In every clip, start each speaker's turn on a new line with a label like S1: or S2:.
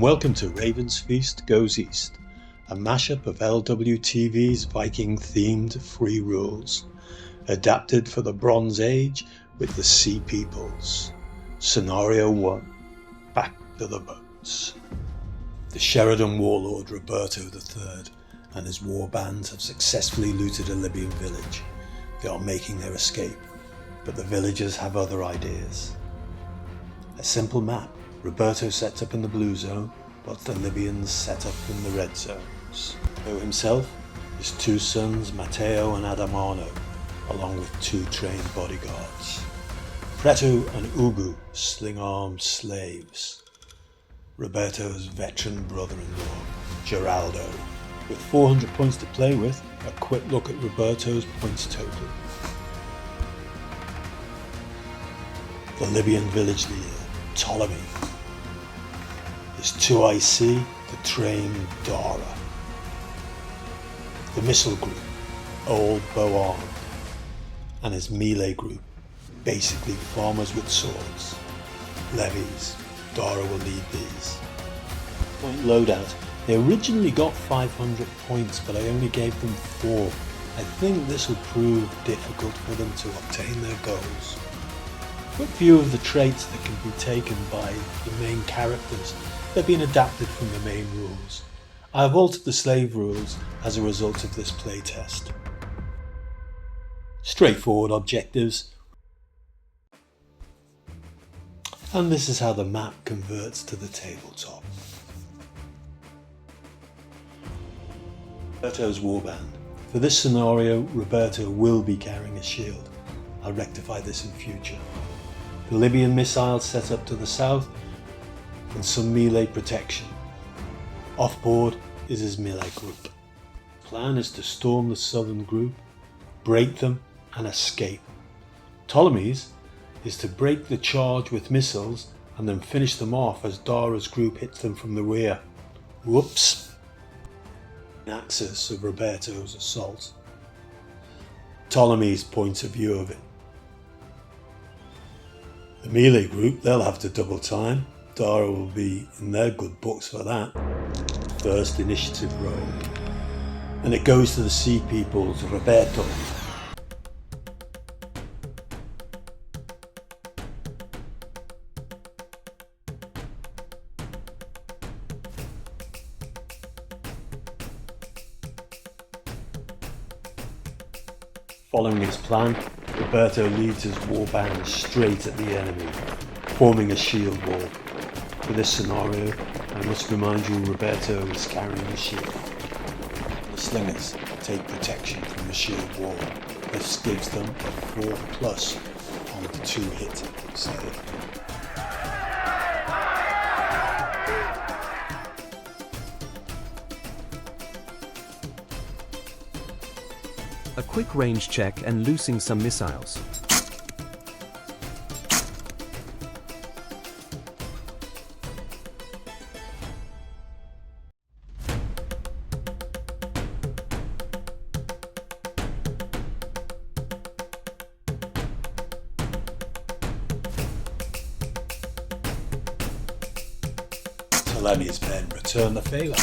S1: welcome to Ravenfeast Goes East, a mashup of LWTV's Viking-themed free rules, adapted for the Bronze Age with the Sea Peoples. Scenario 1. Back to the boats. The Sheridan warlord Roberto III and his war bands have successfully looted a Libyan village. They are making their escape, but the villagers have other ideas. A simple map. Roberto sets up in the blue zone, whilst the Libyans set up in the red zones. Roberto himself, his two sons Matteo and Adamano, along with two trained bodyguards. Preto and Ugu, sling-armed slaves. Roberto's veteran brother-in-law, Geraldo. With 400 points to play with, a quick look at Roberto's points total. The Libyan village leader, Ptolemy. His 2IC, the trained Dara. The missile group, Old Bow Armed. And his melee group, basically farmers with swords. Levies, Dara will lead these. Point loadout. They originally got 500 points, but I only gave them 4. I think this will prove difficult for them to obtain their goals. Quick view of the traits that can be taken by the main characters. They've been adapted from the main rules. I have altered the slave rules as a result of this playtest. Straightforward objectives. And this is how the map converts to the tabletop. Roberto's warband. For this scenario, Roberto will be carrying a shield. I'll rectify this in future. The Libyan missiles set up to the south, and some melee protection. Offboard is his melee group. Plan is to storm the southern group, break them and escape. Ptolemy's is to break the charge with missiles and then finish them off as Dara's group hits them from the rear. Whoops! Axis of Roberto's assault. Ptolemy's point of view of it. The melee group, they'll have to double time. Dara will be in their good books for that. First initiative roll. And it goes to the Sea Peoples, Roberto. Following his plan, Roberto leads his warband straight at the enemy, forming a shield wall. For this scenario, I must remind you Roberto is carrying a shield. The slingers take protection from the shield wall. This gives them a 4+ on the 2-hit save.
S2: A quick range check and loosing some missiles.
S1: Ptolemy's men return the favour.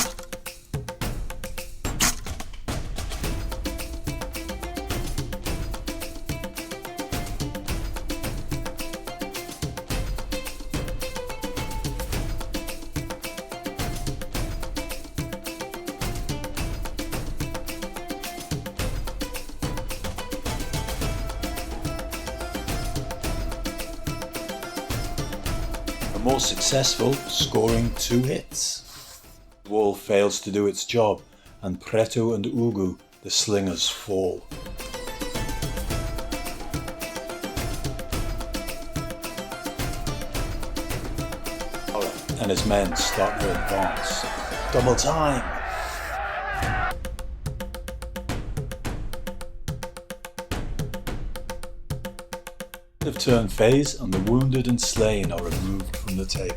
S1: More successful, scoring 2 hits. The wall fails to do its job, and Preto and Ugu, the slingers, fall. And his men start to advance. Double time! End of turn phase, and the wounded and slain are removed from the table.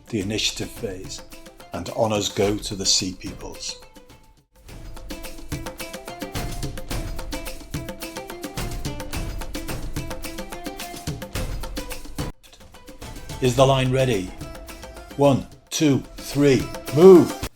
S1: The initiative phase, and honours go to the Sea Peoples. Is the line ready? 1, 2, 3, move!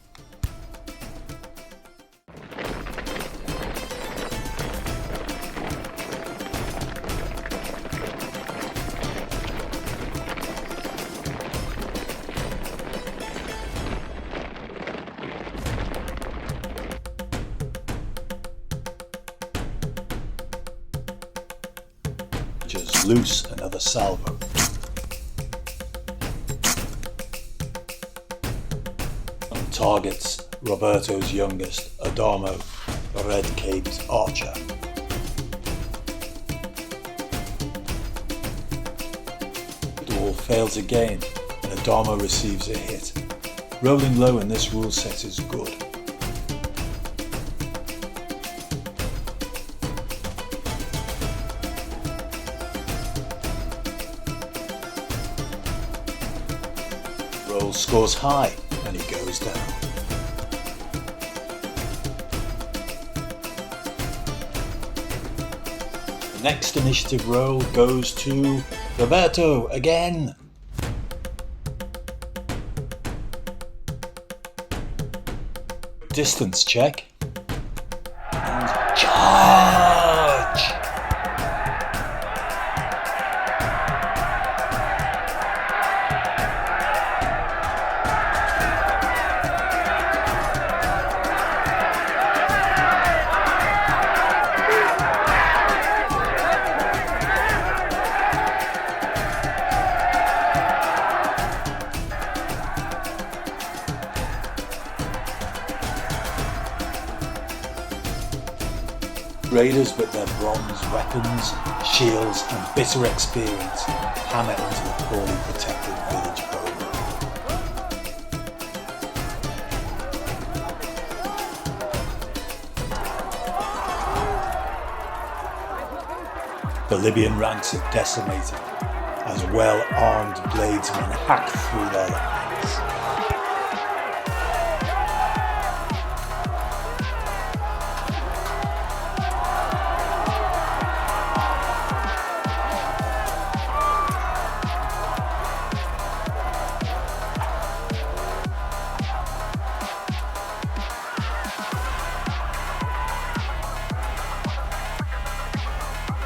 S1: Just loose another salvo. Targets Roberto's youngest, Adamo, the red-caped archer. The dwarf fails again and Adamo receives a hit. Rolling low in this rule set is good. Roll scores high and he goes down. The next initiative roll goes to Roberto again. Distance check. And charge! Raiders with their bronze weapons, shields and bitter experience hammer into the poorly protected village bowmen. The Libyan ranks are decimated as well-armed bladesmen hack through their lines.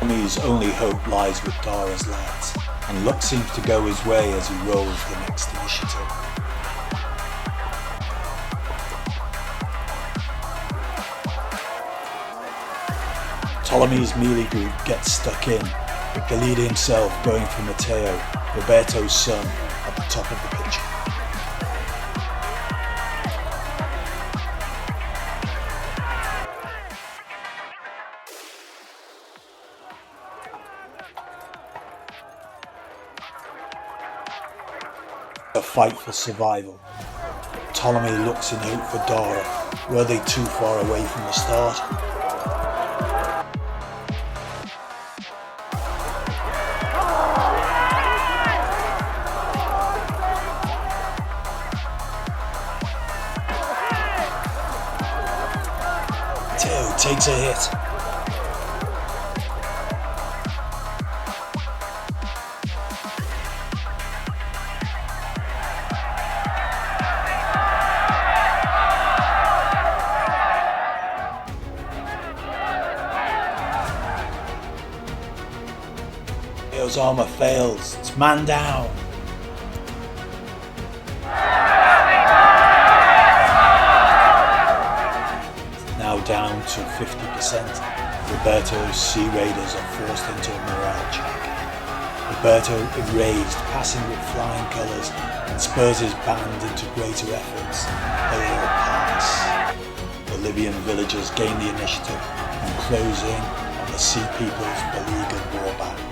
S1: Tommy's only hope lies with Dara's lads, and luck seems to go his way as he rolls the next initiative. Ptolemy's melee group gets stuck in, with the leader himself going for Matteo, Roberto's son, at the top of the picture. A fight for survival. Ptolemy looks in hope for Dara. Were they too far away from the start? Teo takes a hit. Teo's armor fails. It's man down. Now down to 50%. Roberto's Sea Raiders are forced into a morale check. Roberto, enraged, passing with flying colours, and spurs his band into greater efforts. They all pass. The Libyan villagers gain the initiative and close in on the Sea People's beleaguered warband.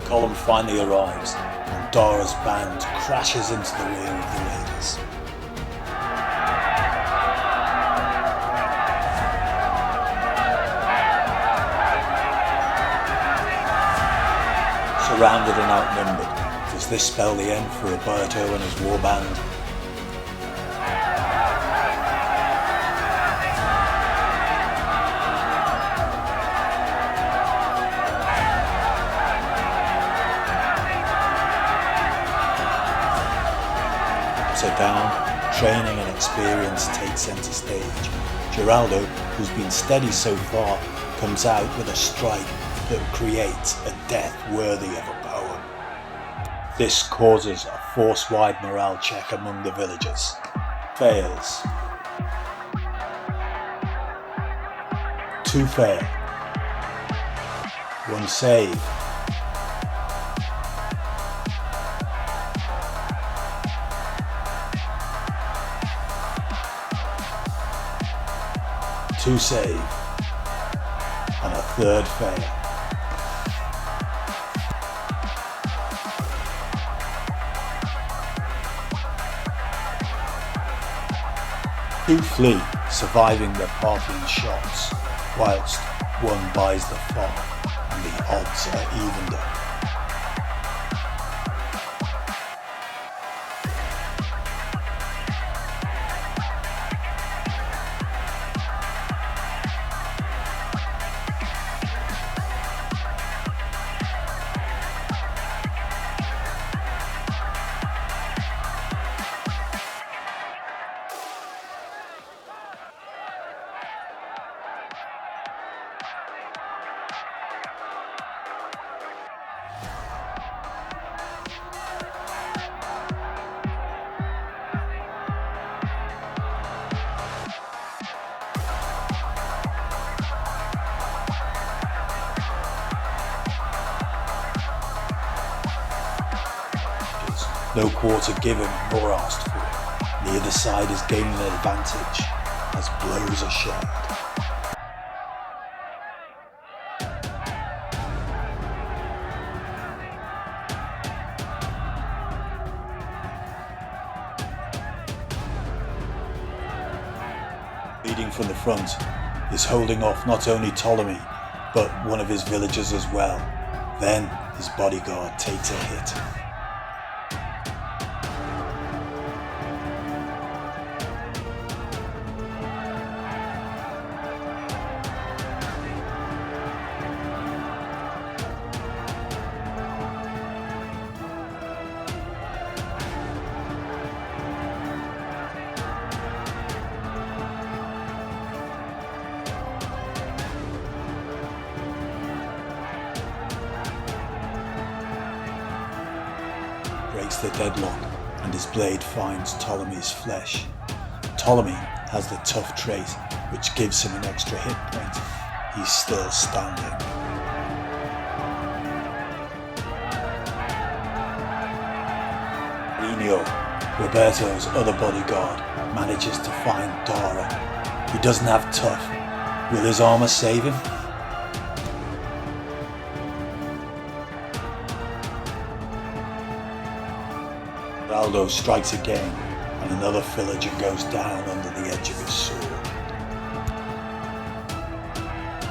S1: Column finally arrives, and Dara's band crashes into the rear of the raiders. Surrounded and outnumbered, does this spell the end for Roberto and his warband? quarter down, training and experience take centre stage. Geraldo, who's been steady so far, comes out with a strike that creates a death worthy of a poem. This causes a force-wide morale check among the villagers. Fails. 2 fail. 1 save. Two save, and a 3rd fail. Two flee, surviving their Parthian shots, whilst one buys the farm, and the odds are evened up. No quarter given nor asked for. Neither side is gaining an advantage as blows are shared. Leading from the front is holding off not only Ptolemy, but one of his villagers as well. Then his bodyguard takes a hit. Breaks the deadlock, and his blade finds Ptolemy's flesh. Ptolemy has the tough trait, which gives him an extra hit point. He's still standing. Rino, Roberto's other bodyguard, manages to find Dara. He doesn't have tough. Will his armor save him? Aldo strikes again, and another villager goes down under the edge of his sword.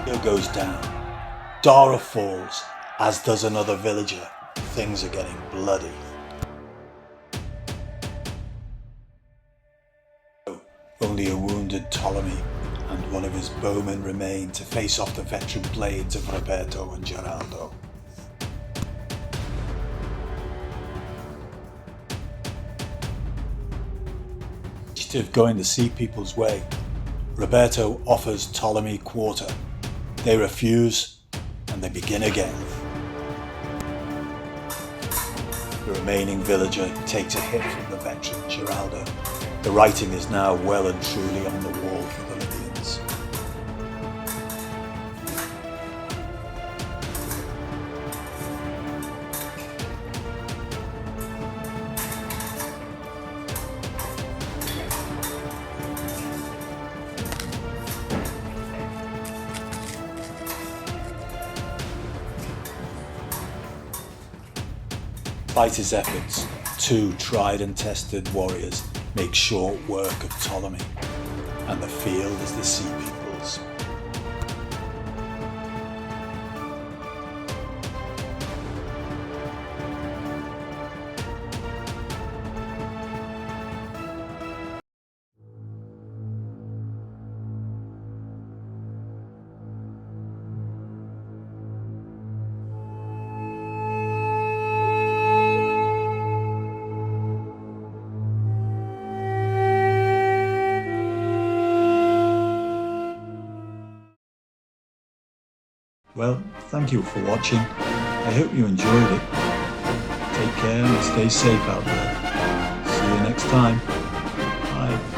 S1: He goes down. Dara falls, as does another villager. Things are getting bloody. Only a wounded Ptolemy and one of his bowmen remain to face off the veteran blades of Roberto and Geraldo. Going the Sea People's way, Roberto offers Ptolemy quarter. They refuse, and they begin again. The remaining villager takes a hit from the veteran Geraldo. The writing is now well and truly on the wall for the Libyans. Despite his efforts, 2 tried and tested warriors make short work of Ptolemy, and the field is the Sea People's. Well, thank you for watching. I hope you enjoyed it. Take care and stay safe out there. See you next time. Bye.